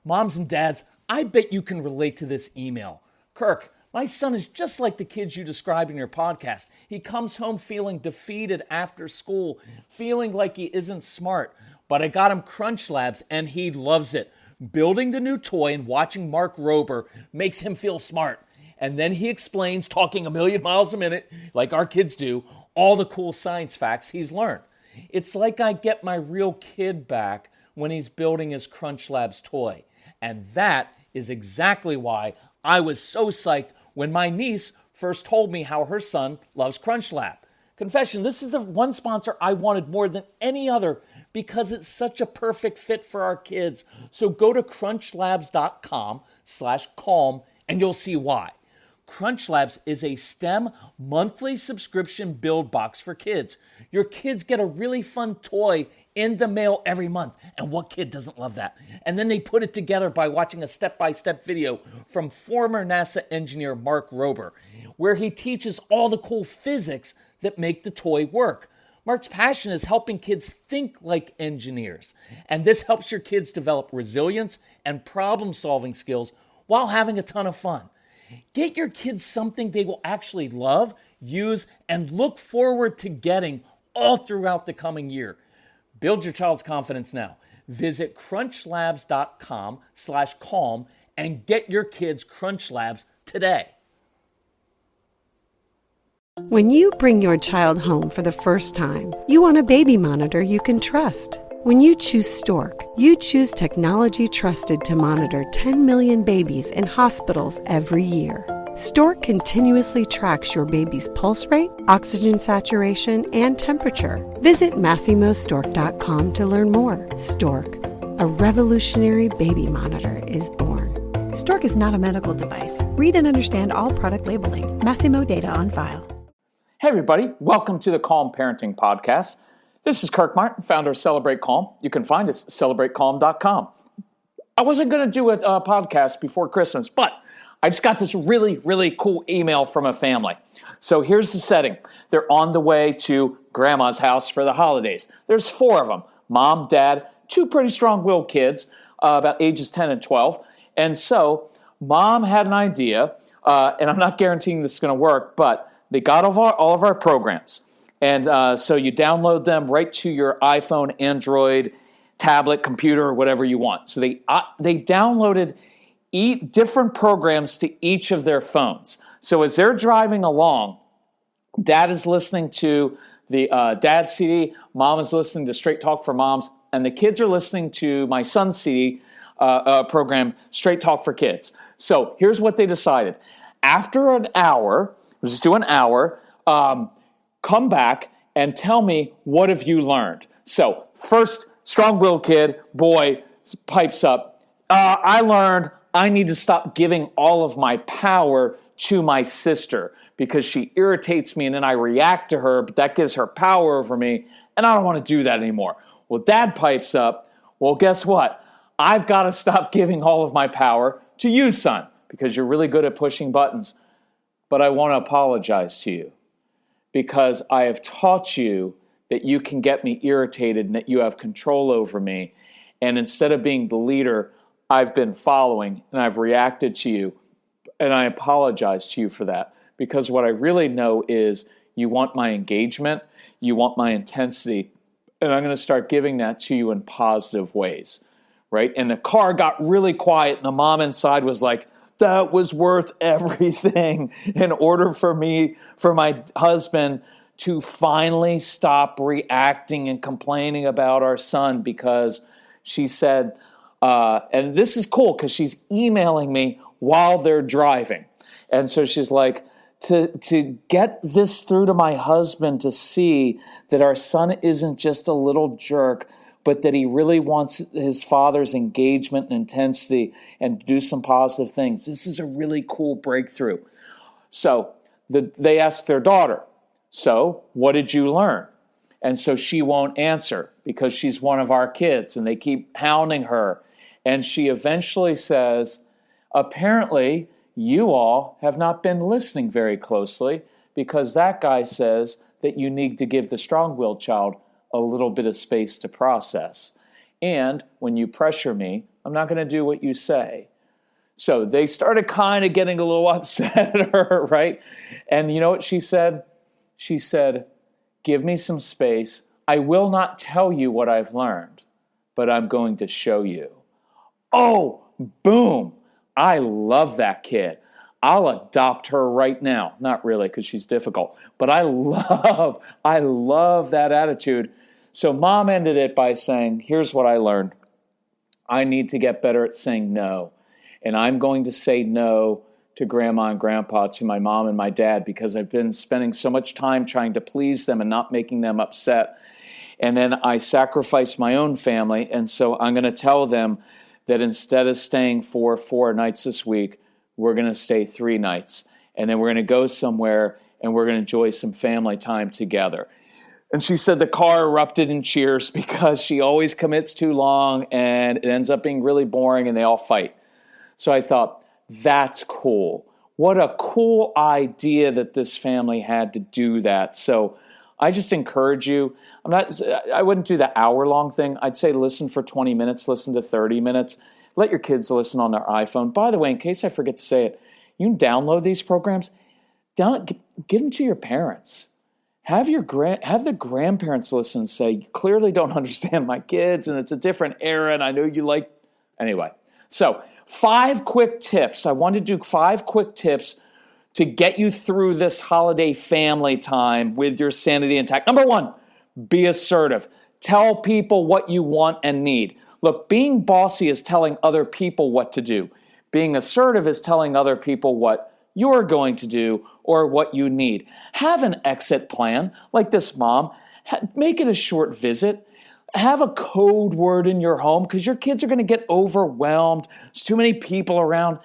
Moms and dads, I bet you can relate to this email. Kirk, my son is just like the kids you described in your podcast. He comes home feeling defeated after school, feeling like he isn't smart. But I got him Crunch Labs and he loves it. Building the new toy and watching Mark Rober makes him feel smart. And then he explains, talking a million miles a minute, like our kids do, all the cool science facts he's learned. It's like I get my real kid back when he's building his Crunch Labs toy. And that is exactly why I was so psyched when my niece first told me how her son loves Crunch Lab. Confession, this is the one sponsor I wanted more than any other because it's such a perfect fit for our kids. So go to crunchlabs.com/calm and you'll see why. Crunch Labs is a STEM monthly subscription build box for kids. Your kids get a really fun toy in the mail every month. And what kid doesn't love that? And then they put it together by watching a step-by-step video from former NASA engineer Mark Rober, where he teaches all the cool physics that make the toy work. Mark's passion is helping kids think like engineers. And this helps your kids develop resilience and problem-solving skills while having a ton of fun. Get your kids something they will actually love, use, and look forward to getting all throughout the coming year. Build your child's confidence now. Visit crunchlabs.com/calm and get your kids Crunch Labs today. When you bring your child home for the first time, you want a baby monitor you can trust. When you choose Stork, you choose technology trusted to monitor 10 million babies in hospitals every year. Stork continuously tracks your baby's pulse rate, oxygen saturation, and temperature. Visit MassimoStork.com to learn more. Stork, a revolutionary baby monitor, is born. Stork is not a medical device. Read and understand all product labeling. Massimo data on file. Hey everybody, welcome to the Calm Parenting Podcast. This is Kirk Martin, founder of Celebrate Calm. You can find us at celebratecalm.com. I wasn't going to do a podcast before Christmas, but I just got this really, really cool email from a family. So here's the setting. They're on the way to Grandma's house for the holidays. There's 4 of them, mom, dad, 2 pretty strong-willed kids, about ages 10 and 12. And so mom had an idea, and I'm not guaranteeing this is going to work, but they got all of our programs. And so you download them right to your iPhone, Android, tablet, computer, or whatever you want. So they downloaded different programs to each of their phones. So as they're driving along, dad is listening to the dad CD, mom is listening to Straight Talk for Moms, and the kids are listening to my son's CD program, Straight Talk for Kids. So here's what they decided. After an hour, we'll just do an hour, come back and tell me, what have you learned? So first, strong-willed kid, boy, pipes up. I learned I need to stop giving all of my power to my sister because she irritates me and then I react to her, but that gives her power over me, and I don't want to do that anymore. Well, dad pipes up. Well, guess what? I've got to stop giving all of my power to you, son, because you're really good at pushing buttons. But I want to apologize to you because I have taught you that you can get me irritated and that you have control over me. And instead of being the leader, I've been following and I've reacted to you. And I apologize to you for that because what I really know is you want my engagement, you want my intensity, and I'm going to start giving that to you in positive ways, right? And the car got really quiet and the mom inside was like, that was worth everything in order for my husband to finally stop reacting and complaining about our son because she said, and this is cool because she's emailing me while they're driving. And so she's like, to get this through to my husband to see that our son isn't just a little jerk, but that he really wants his father's engagement and intensity and to do some positive things. This is a really cool breakthrough. So they asked their daughter, so what did you learn? And so she won't answer because she's one of our kids and they keep hounding her. And she eventually says, apparently you all have not been listening very closely because that guy says that you need to give the strong-willed child a little bit of space to process. And when you pressure me, I'm not going to do what you say. So they started kind of getting a little upset at her, right? And you know what she said? She said, give me some space. I will not tell you what I've learned, but I'm going to show you. Oh, boom. I love that kid. I'll adopt her right now. Not really, because she's difficult. But I love that attitude. So mom ended it by saying, here's what I learned. I need to get better at saying no. And I'm going to say no to grandma and grandpa, to my mom and my dad, because I've been spending so much time trying to please them and not making them upset. And then I sacrificed my own family. And so I'm going to tell them that instead of staying for 4 nights this week, we're going to stay 3 nights. And then we're going to go somewhere and we're going to enjoy some family time together. And she said the car erupted in cheers because she always commits too long and it ends up being really boring and they all fight. So I thought, that's cool. What a cool idea that this family had to do that. So I just encourage you. I wouldn't do the hour-long thing. I'd say listen for 20 minutes, listen to 30 minutes. Let your kids listen on their iPhone. By the way, in case I forget to say it, you can download these programs. Give them to your parents. Have the grandparents listen and say, you clearly don't understand my kids, and it's a different era, and I know you like... Anyway, so 5 quick tips. I wanted to do 5 quick tips to get you through this holiday family time with your sanity intact. Number 1, be assertive. Tell people what you want and need. Look, being bossy is telling other people what to do. Being assertive is telling other people what you're going to do or what you need. Have an exit plan, like this mom. Make it a short visit. Have a code word in your home because your kids are going to get overwhelmed. There's too many people around.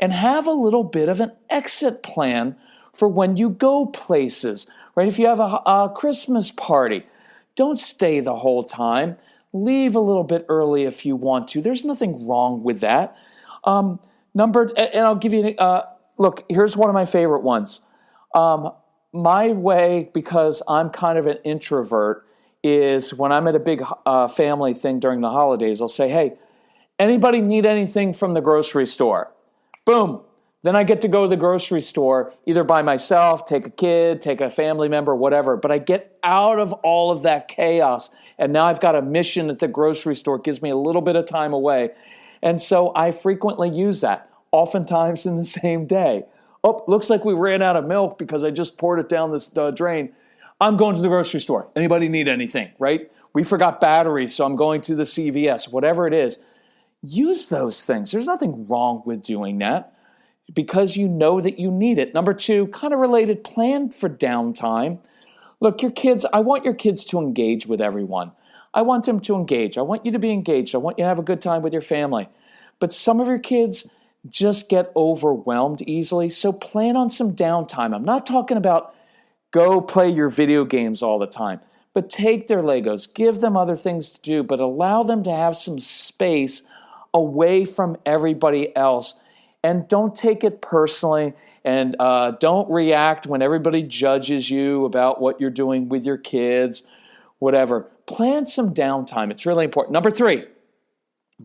And have a little bit of an exit plan for when you go places, right? If you have a Christmas party, don't stay the whole time. Leave a little bit early if you want to. There's nothing wrong with that. And I'll give you, look, here's one of my favorite ones. My way, because I'm kind of an introvert, is when I'm at a big family thing during the holidays, I'll say, hey, anybody need anything from the grocery store? Boom. Then I get to go to the grocery store either by myself, take a kid, take a family member, whatever. But I get out of all of that chaos. And now I've got a mission at the grocery store. It gives me a little bit of time away. And so I frequently use that, oftentimes in the same day. Oh, looks like we ran out of milk because I just poured it down this drain. I'm going to the grocery store. Anybody need anything, right? We forgot batteries, so I'm going to the CVS, whatever it is. Use those things. There's nothing wrong with doing that because you know that you need it. Number 2, kind of related, plan for downtime. Look, your kids, I want your kids to engage with everyone. I want them to engage. I want you to be engaged. I want you to have a good time with your family. But some of your kids just get overwhelmed easily, so plan on some downtime. I'm not talking about go play your video games all the time, but take their Legos, give them other things to do, but allow them to have some space away from everybody else. And don't take it personally, and don't react when everybody judges you about what you're doing with your kids, whatever. Plan some downtime. It's really important. Number 3,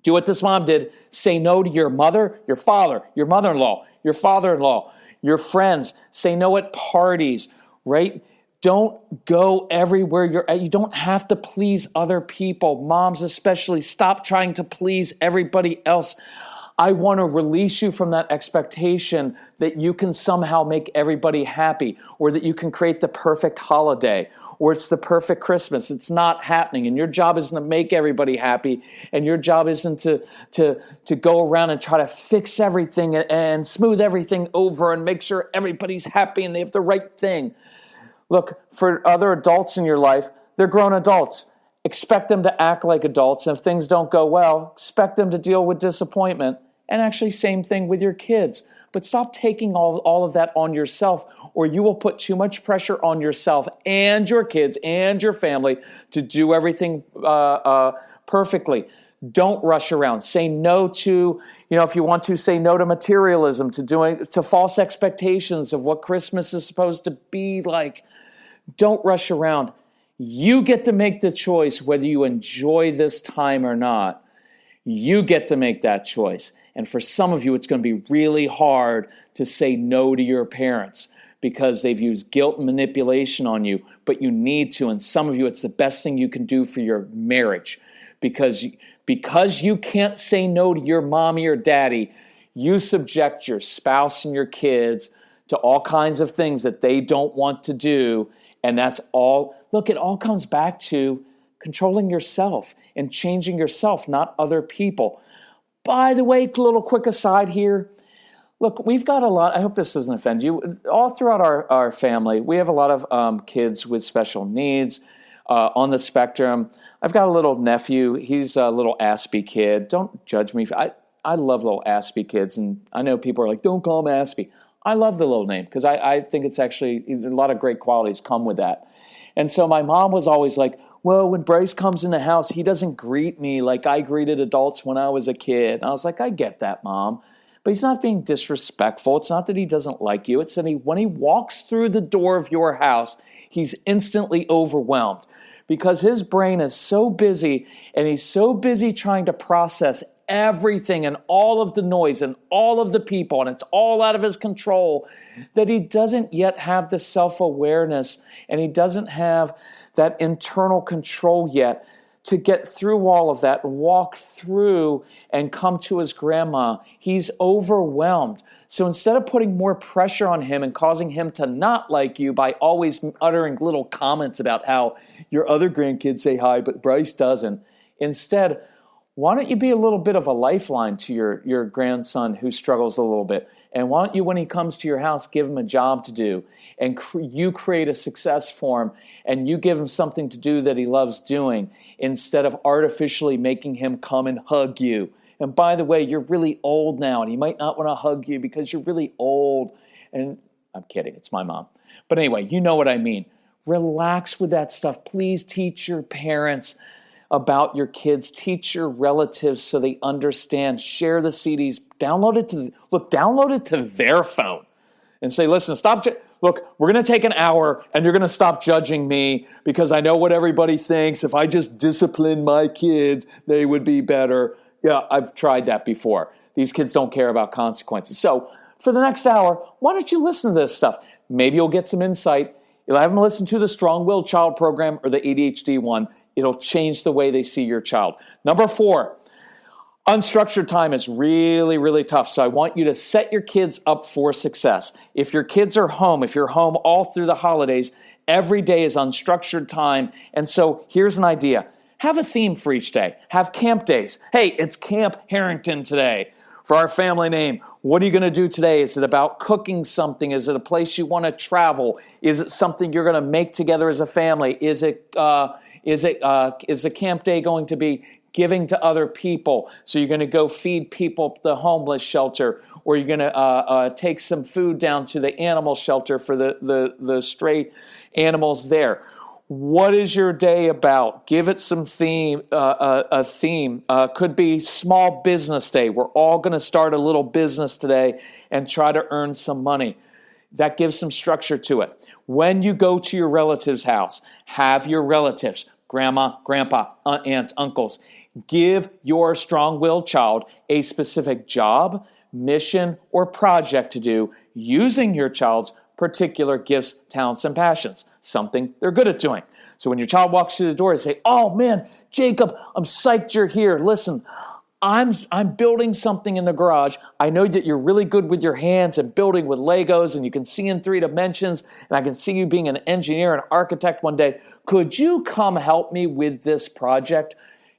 do what this mom did. Say no to your mother, your father, your mother-in-law, your father-in-law, your friends. Say no at parties, right? Don't go everywhere you're at. You don't have to please other people. Moms especially, stop trying to please everybody else. I want to release you from that expectation that you can somehow make everybody happy, or that you can create the perfect holiday, or it's the perfect Christmas. It's not happening. And your job isn't to make everybody happy. And your job isn't to go around and try to fix everything and smooth everything over and make sure everybody's happy and they have the right thing. Look, for other adults in your life, they're grown adults. Expect them to act like adults. And if things don't go well, expect them to deal with disappointment. And actually, same thing with your kids. But stop taking all of that on yourself, or you will put too much pressure on yourself and your kids and your family to do everything perfectly. Don't rush around. Say no to, if you want to, say no to materialism, to false expectations of what Christmas is supposed to be like. Don't rush around. You get to make the choice whether you enjoy this time or not. You get to make that choice. And for some of you, it's going to be really hard to say no to your parents because they've used guilt and manipulation on you, but you need to. And some of you, it's the best thing you can do for your marriage because you can't say no to your mommy or daddy, you subject your spouse and your kids to all kinds of things that they don't want to do. And that's all. Look, it all comes back to controlling yourself and changing yourself, not other people. By the way, a little quick aside here. Look, we've got a lot, I hope this doesn't offend you, all throughout our family, we have a lot of kids with special needs on the spectrum. I've got a little nephew. He's a little Aspie kid. Don't judge me. I love little Aspie kids, and I know people are like, don't call him Aspie. I love the little name because I think it's actually, a lot of great qualities come with that. And so my mom was always like, well, when Bryce comes in the house, he doesn't greet me like I greeted adults when I was a kid. And I was like, I get that, Mom. But he's not being disrespectful. It's not that he doesn't like you. It's that when he walks through the door of your house, he's instantly overwhelmed because his brain is so busy and he's so busy trying to process everything and all of the noise and all of the people, and it's all out of his control, that he doesn't yet have the self-awareness and he doesn't have that internal control yet to get through all of that and walk through and come to his grandma. He's overwhelmed. So instead of putting more pressure on him and causing him to not like you by always uttering little comments about how your other grandkids say hi, but Bryce doesn't, instead, why don't you be a little bit of a lifeline to your grandson who struggles a little bit? And why don't you, when he comes to your house, give him a job to do and you create a success for him and you give him something to do that he loves doing instead of artificially making him come and hug you. And by the way, you're really old now and he might not want to hug you because you're really old. And I'm kidding, it's my mom. But anyway, you know what I mean. Relax with that stuff. Please teach your parents about your kids. Teach your relatives so they understand. Share the CDs. Download it to their phone and say, listen, look, we're going to take an hour and you're going to stop judging me because I know what everybody thinks. If I just discipline my kids, they would be better. Yeah, I've tried that before. These kids don't care about consequences. So for the next hour, why don't you listen to this stuff? Maybe you'll get some insight. You'll have them listen to the Strong-Willed Child program or the ADHD one. It'll change the way they see your child. Number 4, unstructured time is really, really tough. So I want you to set your kids up for success. If your kids are home, if you're home all through the holidays, every day is unstructured time. And so here's an idea. Have a theme for each day. Have camp days. Hey, it's Camp Harrington today for our family name. What are you going to do today? Is it about cooking something? Is it a place you want to travel? Is it something you're going to make together as a family? Is the camp day going to be giving to other people? So you're going to go feed people at the homeless shelter, or you're going to take some food down to the animal shelter for the stray animals there. What is your day about? Give it some theme. A theme could be small business day. We're all going to start a little business today and try to earn some money. That gives some structure to it. When you go to your relative's house, have your relatives, grandma, grandpa, aunts, uncles, give your strong-willed child a specific job, mission, or project to do using your child's particular gifts, talents, and passions, something they're good at doing. So when your child walks through the door, they say, oh man, Jacob, I'm psyched you're here. Listen, I'm building something in the garage. I know that you're really good with your hands and building with Legos and you can see in 3 dimensions and I can see you being an engineer and architect one day. Could you come help me with this project?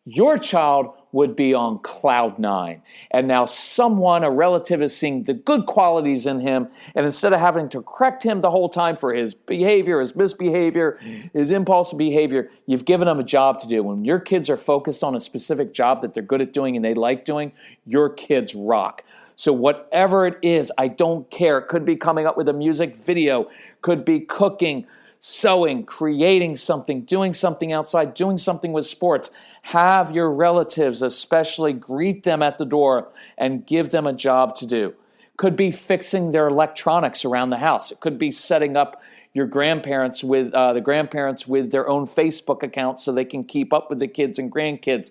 Your child would be on cloud 9. And now a relative is seeing the good qualities in him, and instead of having to correct him the whole time for his behavior, his misbehavior, his impulsive behavior, you've given him a job to do. When your kids are focused on a specific job that they're good at doing and they like doing, your kids rock. So whatever it is, I don't care. It could be coming up with a music video, could be cooking, sewing, creating something, doing something outside, doing something with sports. Have your relatives especially greet them at the door and give them a job to do. Could be fixing their electronics around the house. It could be setting up your grandparents with their own Facebook account so they can keep up with the kids and grandkids.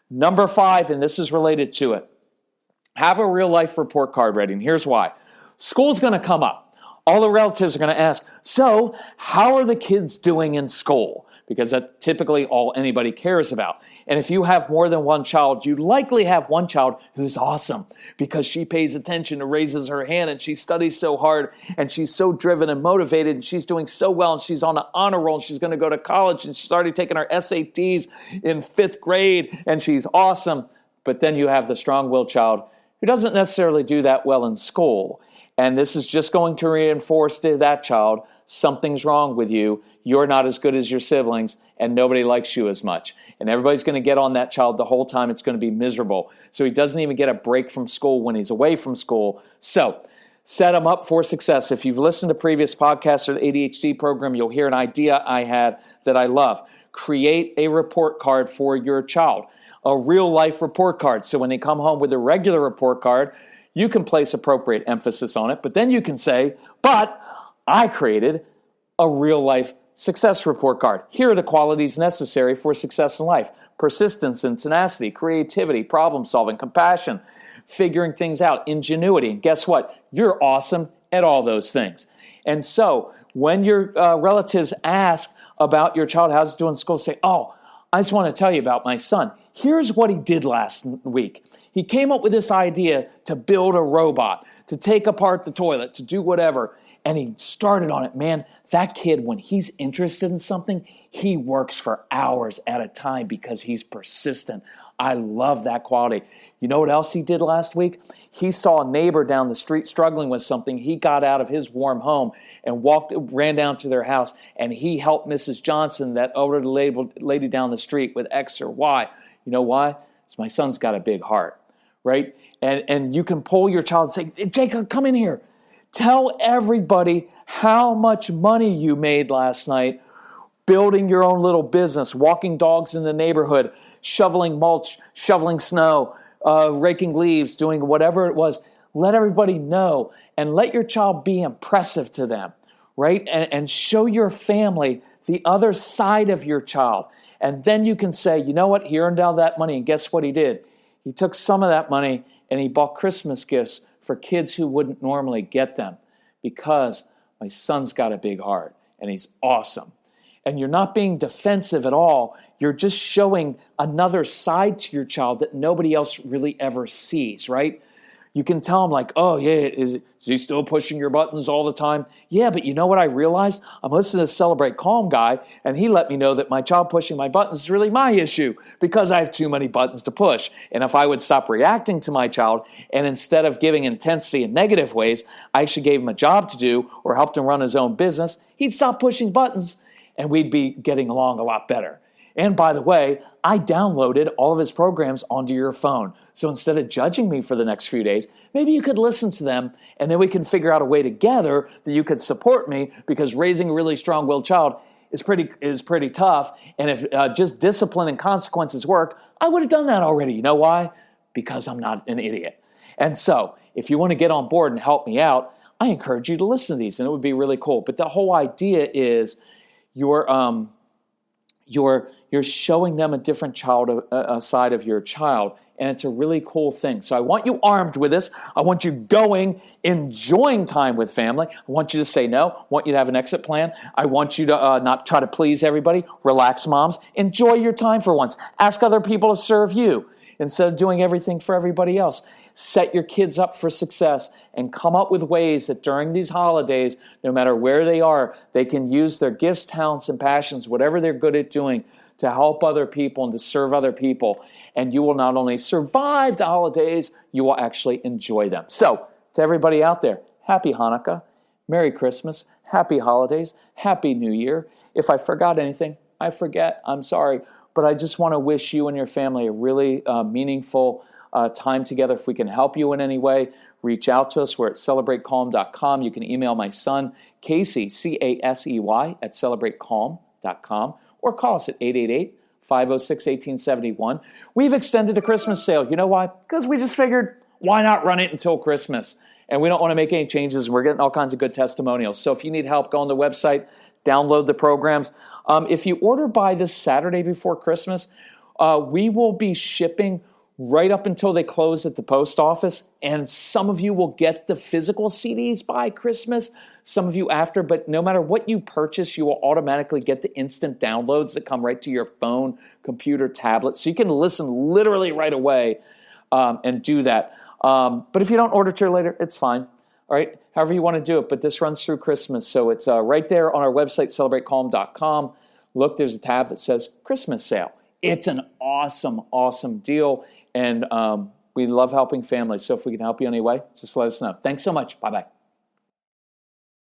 Number 5, and this is related to it, have a real life report card ready. And here's why. School's going to come up. All the relatives are going to ask, so how are the kids doing in school? Because that's typically all anybody cares about. And if you have more than one child, you likely have one child who's awesome because she pays attention and raises her hand and she studies so hard and she's so driven and motivated and she's doing so well and she's on an honor roll and she's going to go to college and she's already taken her SATs in 5th grade and she's awesome. But then you have the strong-willed child who doesn't necessarily do that well in school. And this is just going to reinforce to that child, something's wrong with you. You're not as good as your siblings, and nobody likes you as much. And everybody's going to get on that child the whole time. It's going to be miserable. So he doesn't even get a break from school when he's away from school. So set him up for success. If you've listened to previous podcasts or the ADHD program, you'll hear an idea I had that I love. Create a report card for your child, a real-life report card. So when they come home with a regular report card, you can place appropriate emphasis on it. But then you can say, but I created a real-life success report card. Here are the qualities necessary for success in life: persistence and tenacity, creativity, problem solving, compassion, figuring things out, ingenuity. And guess what? You're awesome at all those things. And so when your relatives ask about your child, how's he doing in school, say, oh, I just want to tell you about my son. Here's what he did last week. He came up with this idea to build a robot, to take apart the toilet, to do whatever. And he started on it. Man, that kid, when he's interested in something, he works for hours at a time because he's persistent. I love that quality. You know what else he did last week? He saw a neighbor down the street struggling with something. He got out of his warm home and ran down to their house, and he helped Mrs. Johnson, that elderly lady down the street, with X or Y. You know why? Because my son's got a big heart, right? And you can pull your child and say, hey, Jacob, come in here. Tell everybody how much money you made last night building your own little business, walking dogs in the neighborhood, shoveling mulch, shoveling snow, raking leaves, doing whatever it was. Let everybody know and let your child be impressive to them, right? And show your family the other side of your child. And then you can say, you know what? He earned all that money, and guess what he did? He took some of that money and he bought Christmas gifts for kids who wouldn't normally get them because my son's got a big heart and he's awesome. And you're not being defensive at all. You're just showing another side to your child that nobody else really ever sees, right? You can tell them like, oh, yeah, is he still pushing your buttons all the time? Yeah, but you know what I realized? I'm listening to Celebrate Calm guy, and he let me know that my child pushing my buttons is really my issue because I have too many buttons to push. And if I would stop reacting to my child, and instead of giving intensity in negative ways, I actually gave him a job to do or helped him run his own business, he'd stop pushing buttons, and we'd be getting along a lot better. And by the way, I downloaded all of his programs onto your phone. So instead of judging me for the next few days, maybe you could listen to them, and then we can figure out a way together that you could support me, because raising a really strong-willed child is pretty tough. And if just discipline and consequences worked, I would have done that already. You know why? Because I'm not an idiot. And so if you want to get on board and help me out, I encourage you to listen to these, and it would be really cool. But the whole idea is you're showing them a different side of your child, and it's a really cool thing. So I want you armed with this. I want you going, enjoying time with family. I want you to say no. I want you to have an exit plan. I want you to not try to please everybody. Relax, moms. Enjoy your time for once. Ask other people to serve you instead of doing everything for everybody else. Set your kids up for success and come up with ways that during these holidays, no matter where they are, they can use their gifts, talents, and passions, whatever they're good at doing, to help other people and to serve other people. And you will not only survive the holidays, you will actually enjoy them. So, to everybody out there, Happy Hanukkah, Merry Christmas, Happy Holidays, Happy New Year. If I forgot anything, I forget, I'm sorry. But I just want to wish you and your family a really meaningful time together. If we can help you in any way, reach out to us. We're at celebratecalm.com. You can email my son, Casey, C-A-S-E-Y, at celebratecalm.com, or call us at 888-506-1871. We've extended the Christmas sale. You know why? Because we just figured, why not run it until Christmas? And we don't want to make any changes. We're getting all kinds of good testimonials. So if you need help, go on the website, download the programs. If you order by this Saturday before Christmas, We will be shipping right up until they close at the post office, and some of you will get the physical CDs by Christmas, some of you after, but no matter what you purchase, you will automatically get the instant downloads that come right to your phone, computer, tablet, so you can listen literally right away and do that. But if you don't order till later, it's fine. All right, however you want to do it, but this runs through Christmas, so it's right there on our website, celebratecalm.com. Look, there's a tab that says Christmas sale. It's an awesome, awesome deal, and we love helping families, so if we can help you in any way, just let us know. Thanks so much. Bye-bye.